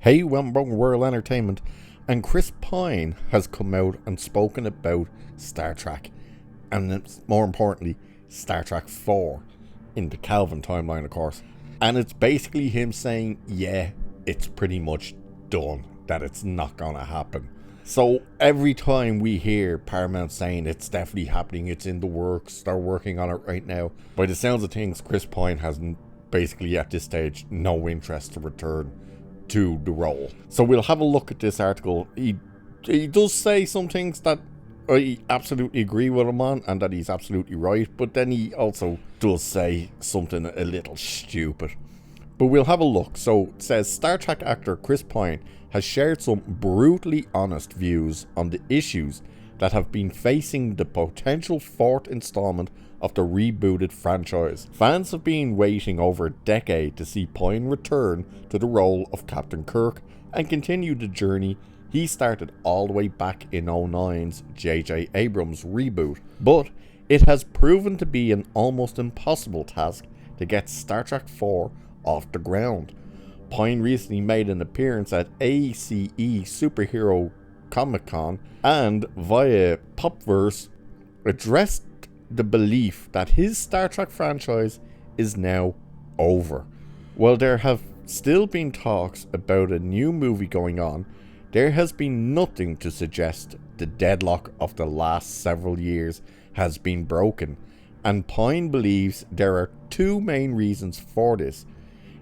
Hey, Wembong World Entertainment, and Chris Pine has come out and spoken about Star Trek, and more importantly, Star Trek 4, in the Kelvin timeline, of course. And it's basically him saying, yeah, it's pretty much done, that it's not gonna happen. So every time we hear Paramount saying it's definitely happening, it's in the works, they're working on it right now, by the sounds of things, Chris Pine has basically at this stage no interest to return to the role. So we'll have a look at this article. He does say some things that I absolutely agree with him on, and that he's absolutely right, but then he also does say something a little stupid. But we'll have a look. So it says, Star Trek actor Chris Pine has shared some brutally honest views on the issues that have been facing the potential fourth installment of the rebooted franchise. Fans have been waiting over a decade to see Pine return to the role of Captain Kirk and continue the journey he started all the way back in 2009's J.J. Abrams reboot. But it has proven to be an almost impossible task to get Star Trek 4 off the ground. Pine recently made an appearance at ACE Superhero Comic-Con and via Popverse addressed the belief that his Star Trek franchise is now over. While there have still been talks about a new movie going on, there has been nothing to suggest the deadlock of the last several years has been broken, and Pine believes there are two main reasons for this: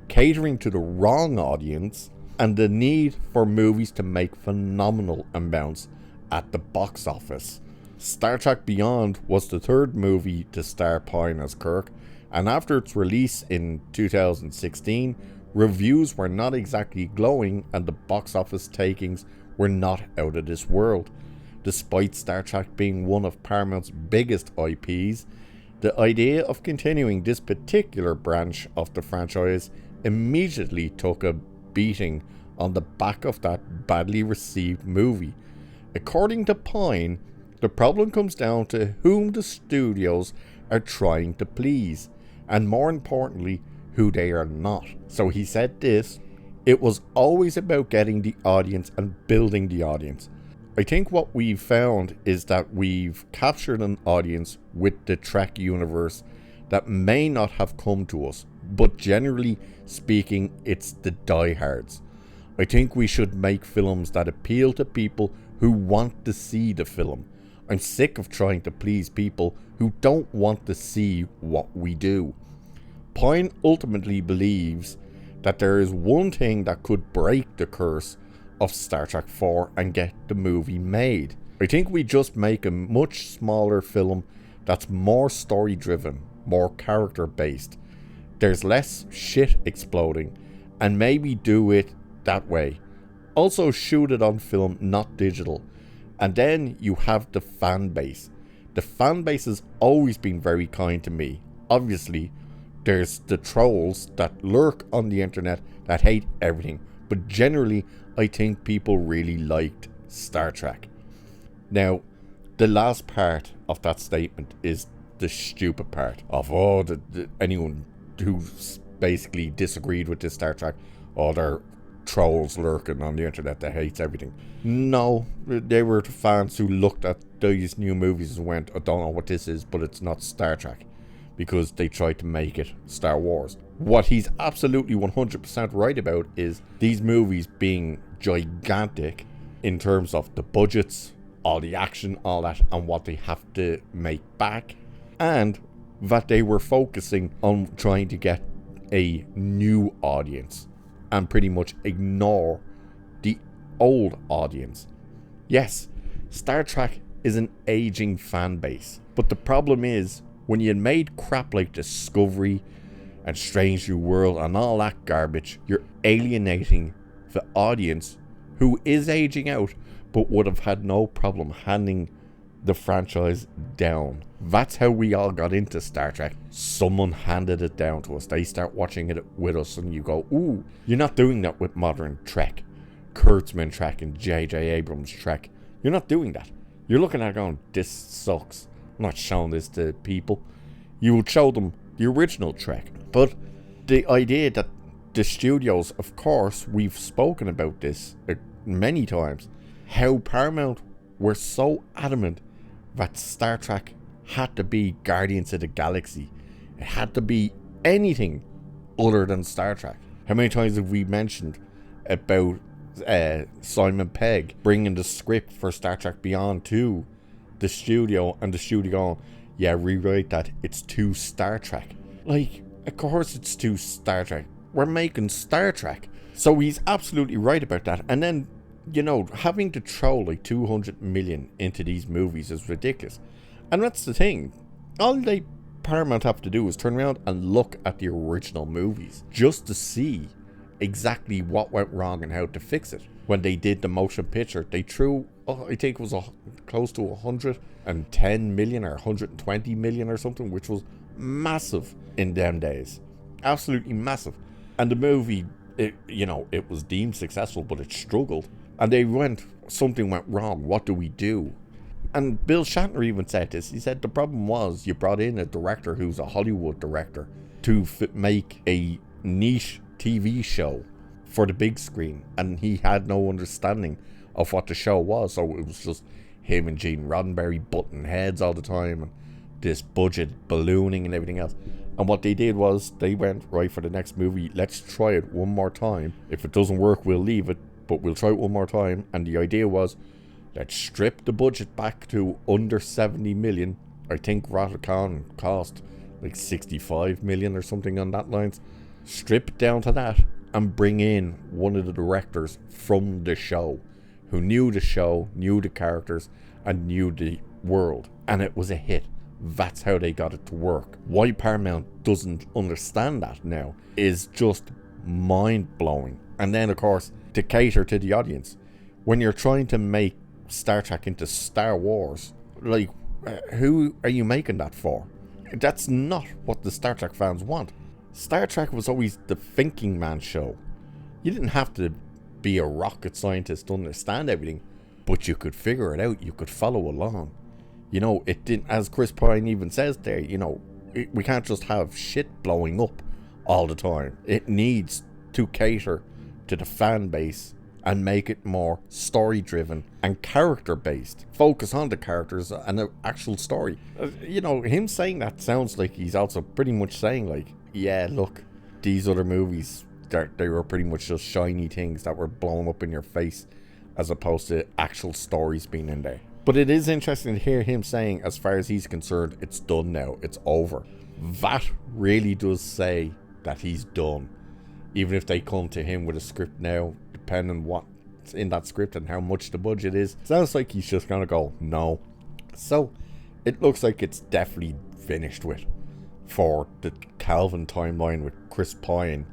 catering to the wrong audience and the need for movies to make phenomenal amounts at the box office. Star Trek Beyond was the third movie to star Pine as Kirk, and after its release in 2016, reviews were not exactly glowing and the box office takings were not out of this world. Despite Star Trek being one of Paramount's biggest IPs, the idea of continuing this particular branch of the franchise immediately took a beating on the back of that badly received movie. According to Pine, the problem comes down to whom the studios are trying to please, and more importantly, who they are not. So he said this: it was always about getting the audience and building the audience. I think what we've found is that we've captured an audience with the Trek universe that may not have come to us, but generally speaking, it's the diehards. I think we should make films that appeal to people who want to see the film. I'm sick of trying to please people who don't want to see what we do. Pine ultimately believes that there is one thing that could break the curse of Star Trek 4 and get the movie made. I think we just make a much smaller film that's more story driven, more character based. There's less shit exploding, and maybe do it that way. Also shoot it on film, not digital. And then you have the fan base. The fan base has always been very kind to me. Obviously, there's the trolls that lurk on the internet that hate everything. But generally, I think people really liked Star Trek. Now, the last part of that statement is the stupid part of anyone who's basically disagreed with this Star Trek, they're trolls lurking on the internet that hates everything. No, they were fans who looked at these new movies and went, I don't know what this is, but it's not Star Trek, because they tried to make it Star Wars. What he's absolutely 100% right about is these movies being gigantic in terms of the budgets, all the action, all that, and what they have to make back, and that they were focusing on trying to get a new audience and pretty much ignore the old audience. Yes, Star Trek is an aging fan base, but the problem is when you made crap like Discovery and Strange New World and all that garbage, you're alienating the audience who is aging out but would have had no problem handing the franchise down. That's how we all got into Star Trek. Someone handed it down to us. They start watching it with us and you go, ooh, you're not doing that with modern Trek, Kurtzman Trek and J.J. Abrams Trek. You're not doing that. You're looking at it going, this sucks. I'm not showing this to people. You would show them the original Trek. But the idea that the studios, of course, we've spoken about this many times, how Paramount were so adamant that Star Trek had to be Guardians of the Galaxy. It had to be anything other than Star Trek. How many times have we mentioned about Simon Pegg bringing the script for Star Trek Beyond to the studio, and the studio going, yeah, rewrite that, it's too Star Trek. Like, of course it's too Star Trek. We're making Star Trek. So he's absolutely right about that. And then, you know, having to throw like 200 million into these movies is ridiculous. And that's the thing. All they Paramount have to do is turn around and look at the original movies just to see exactly what went wrong and how to fix it. When they did the motion picture, they threw, I think it was close to 110 million or 120 million or something, which was massive in them days. Absolutely massive. And the movie, it was deemed successful, but it struggled. And they something went wrong. What do we do? And Bill Shatner even said this. He said the problem was you brought in a director who's a Hollywood director to make a niche TV show for the big screen, and he had no understanding of what the show was. So it was just him and Gene Roddenberry butting heads all the time, and this budget ballooning and everything else. And what they did was they went, right, for the next movie, let's try it one more time. If it doesn't work, we'll leave it, but we'll try it one more time. And the idea was, let's strip the budget back to under 70 million. I think Rotterdam cost like 65 million or something on that lines. Strip it down to that and bring in one of the directors from the show who knew the show, knew the characters, and knew the world. And it was a hit. That's how they got it to work. Why Paramount doesn't understand that now is just mind-blowing. And then, of course, to cater to the audience. When you're trying to make Star Trek into Star Wars, like, who are you making that for? That's not what the Star Trek fans want. Star Trek was always the thinking man show. You didn't have to be a rocket scientist to understand everything, but you could figure it out. You could follow along. You know, it didn't, as Chris Pine even says there, you know, we can't just have shit blowing up all the time. It needs to cater to the fan base and make it more story driven and character based. Focus on the characters and the actual story. You know, him saying that sounds like he's also pretty much saying, like, yeah, look, these other movies, they were pretty much just shiny things that were blown up in your face, as opposed to actual stories being in there. But it is interesting to hear him saying, as far as he's concerned, it's done now, it's over. That really does say that he's done. Even if they come to him with a script now, depending what's in that script and how much the budget is, sounds like he's just gonna go, no. So, it looks like it's definitely finished with for the Kelvin timeline with Chris Pine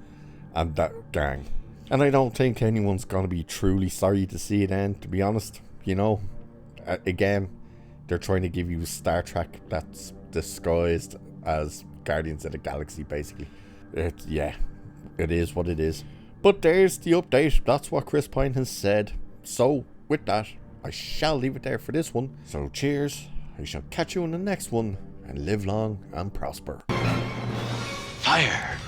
and that gang. And I don't think anyone's gonna be truly sorry to see it end, to be honest. You know, again, they're trying to give you Star Trek that's disguised as Guardians of the Galaxy, basically. It is what it is. But there's the update. That's what Chris Pine has said. So, with that, I shall leave it there for this one. So, cheers. I shall catch you in the next one, and live long and prosper. Fire!